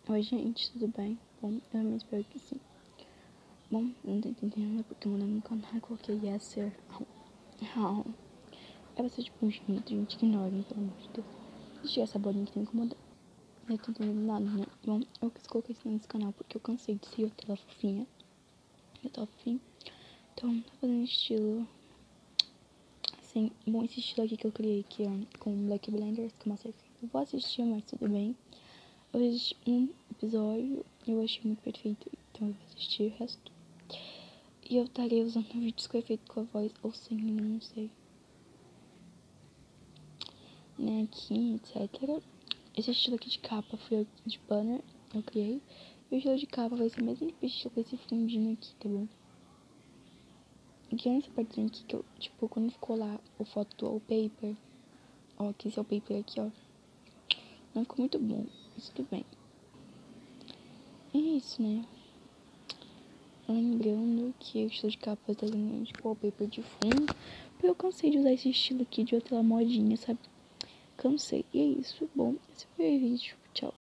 Oi, gente, tudo bem? Bom, eu me espero que sim. Bom, não tô entendendo porque eu mandei no canal e coloquei Yasser. É você tipo um gente, ignora, pelo amor de Deus. Deixa essa bolinha que tá me incomodando. Eu tô entendendo nada, né? Bom, eu quis colocar isso nesse canal porque eu cansei de ser aquela fofinha. Eu tô fofinha. Então, tô fazendo estilo. Assim, bom, esse estilo aqui que eu criei aqui, ó, com Black Blenders, que eu mostrei aqui. Eu vou assistir, mas tudo bem. Eu assisti um episódio e eu achei muito perfeito, então eu vou assistir o resto. E eu estarei usando vídeos com efeito com a voz ou sem, não sei. Né, aqui, etc. Esse estilo aqui de capa foi de banner, eu criei. E o estilo de capa vai ser o mesmo estilo com esse fundinho aqui, tá bom? Aqui nessa partezinha aqui que eu, tipo, quando ficou lá o foto do wallpaper, ó, que esse wallpaper aqui, ó, não ficou muito bom, mas tudo bem. E é isso, né? Lembrando que o estilo de capa tá sendo tipo wallpaper de fundo. Porque eu cansei de usar esse estilo aqui de outra modinha, sabe? Cansei. E é isso. Bom, esse foi o vídeo. Tchau.